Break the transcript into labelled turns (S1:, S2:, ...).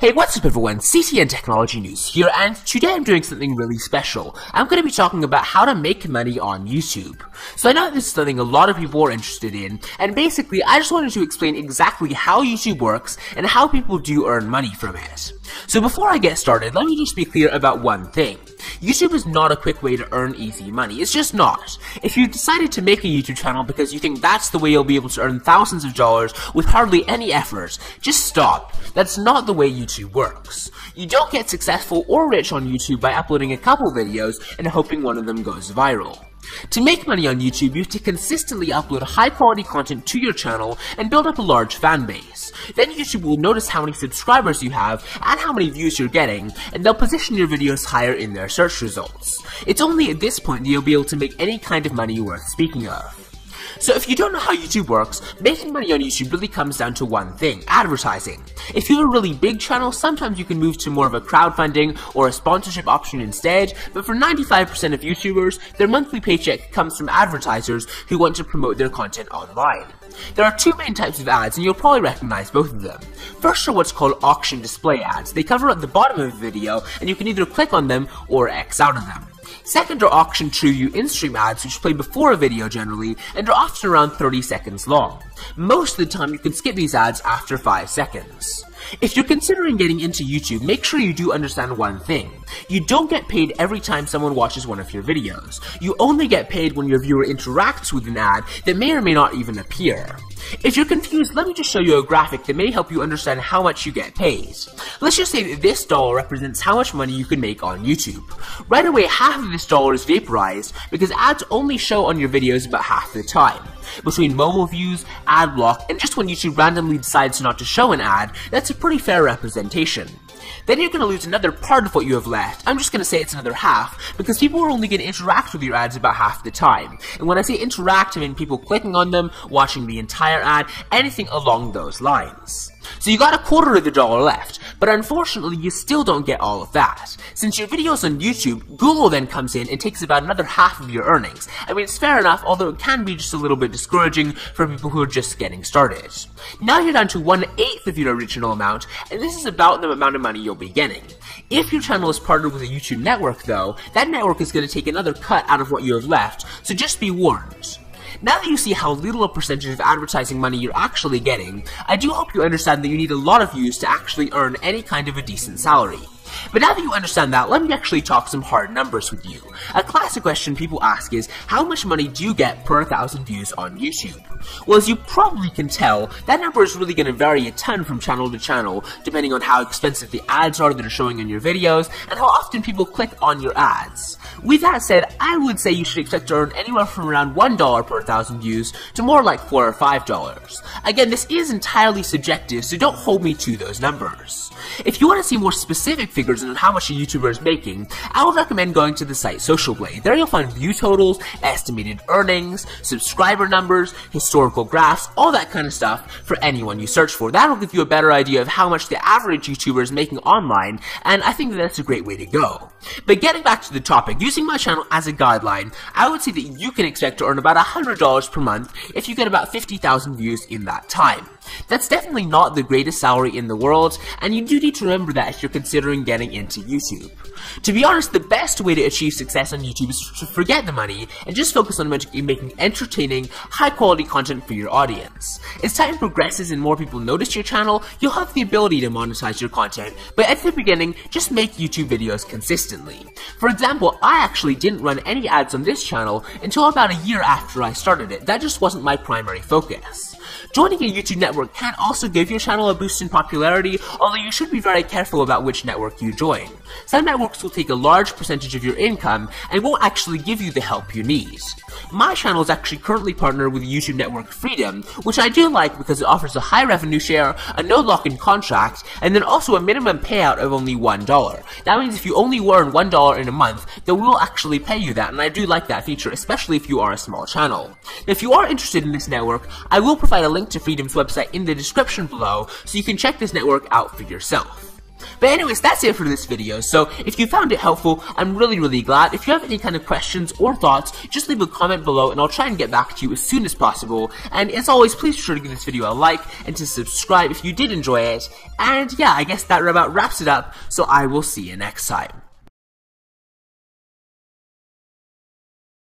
S1: Hey, what's up everyone, CCN Technology News here, and today I'm doing something really special. I'm going to be talking about how to make money on YouTube. So I know this is something a lot of people are interested in, and basically I just wanted to explain exactly how YouTube works and how people do earn money from it. So before I get started, let me just be clear about one thing. YouTube is not a quick way to earn easy money, it's just not. If you decided to make a YouTube channel because you think that's the way you'll be able to earn thousands of dollars with hardly any effort, just stop. That's not the way YouTube works. You don't get successful or rich on YouTube by uploading a couple videos and hoping one of them goes viral. To make money on YouTube, you have to consistently upload high-quality content to your channel and build up a large fan base. Then YouTube will notice how many subscribers you have and how many views you're getting, and they'll position your videos higher in their search results. It's only at this point that you'll be able to make any kind of money worth speaking of. So if you don't know how YouTube works, making money on YouTube really comes down to one thing: advertising. If you have a really big channel, sometimes you can move to more of a crowdfunding or a sponsorship option instead, but for 95% of YouTubers, their monthly paycheck comes from advertisers who want to promote their content online. There are two main types of ads, and you'll probably recognize both of them. First are what's called auction display ads. They cover at the bottom of a video, and you can either click on them or X out of them. Second are auction true view in-stream ads, which play before a video generally, and are often around 30 seconds long. Most of the time you can skip these ads after 5 seconds. If you're considering getting into YouTube, make sure you do understand one thing. You don't get paid every time someone watches one of your videos. You only get paid when your viewer interacts with an ad that may or may not even appear. If you're confused, let me just show you a graphic that may help you understand how much you get paid. Let's just say that this dollar represents how much money you can make on YouTube. Right away, half of this dollar is vaporized because ads only show on your videos about half the time. Between mobile views, ad block, and just when YouTube randomly decides not to show an ad, that's a pretty fair representation. Then you're going to lose another part of what you have left. I'm just going to say it's another half, because people are only going to interact with your ads about half the time. And when I say interact, I mean people clicking on them, watching the entire ad, anything along those lines. So you got a quarter of the dollar left, but unfortunately you still don't get all of that. Since your video's on YouTube, Google then comes in and takes about another half of your earnings. I mean, it's fair enough, although it can be just a little bit discouraging for people who are just getting started. Now you're down to 1/8 of your original amount, and this is about the amount of money you'll be getting. If your channel is partnered with a YouTube network though, that network is going to take another cut out of what you have left, so just be warned. Now that you see how little a percentage of advertising money you're actually getting, I do hope you understand that you need a lot of views to actually earn any kind of a decent salary. But now that you understand that, let me actually talk some hard numbers with you. A classic question people ask is, how much money do you get per 1,000 views on YouTube? Well, as you probably can tell, that number is really going to vary a ton from channel to channel, depending on how expensive the ads are that are showing in your videos, and how often people click on your ads. With that said, I would say you should expect to earn anywhere from around $1 per 1,000 views to more like $4 or $5. Again, this is entirely subjective, so don't hold me to those numbers. If you want to see more specific figures on how much a YouTuber is making, I would recommend going to the site Social Blade. There you'll find view totals, estimated earnings, subscriber numbers, historical graphs, all that kind of stuff for anyone you search for. That'll give you a better idea of how much the average YouTuber is making online, and I think that's a great way to go. But getting back to the topic, using my channel as a guideline, I would say that you can expect to earn about $100 per month if you get about 50,000 views in that time. That's definitely not the greatest salary in the world, and you do need to remember that if you're considering getting into YouTube. To be honest, the best way to achieve success on YouTube is to forget the money and just focus on making entertaining, high-quality content for your audience. As time progresses and more people notice your channel, you'll have the ability to monetize your content, but at the beginning, just make YouTube videos consistently. For example, I actually didn't run any ads on this channel until about a year after I started it. That just wasn't my primary focus. Joining a YouTube network can also give your channel a boost in popularity, although you should be very careful about which network you join. Some networks will take a large percentage of your income and won't actually give you the help you need. My channel is actually currently partnered with YouTube network Freedom, which I do like because it offers a high revenue share, a no lock-in contract, and then also a minimum payout of only $1. That means if you only earn $1 in a month, they will actually pay you that, and I do like that feature, especially if you are a small channel. If you are interested in this network, I will provide a link to Freedom's website in the description below, so you can check this network out for yourself. But anyways, that's it for this video. So if you found it helpful, I'm really glad. If you have any kind of questions or thoughts, just leave a comment below and I'll try and get back to you as soon as possible. And as always, please be sure to give this video a like and to subscribe if you did enjoy it. And yeah, I guess that about wraps it up, so I will see you next time.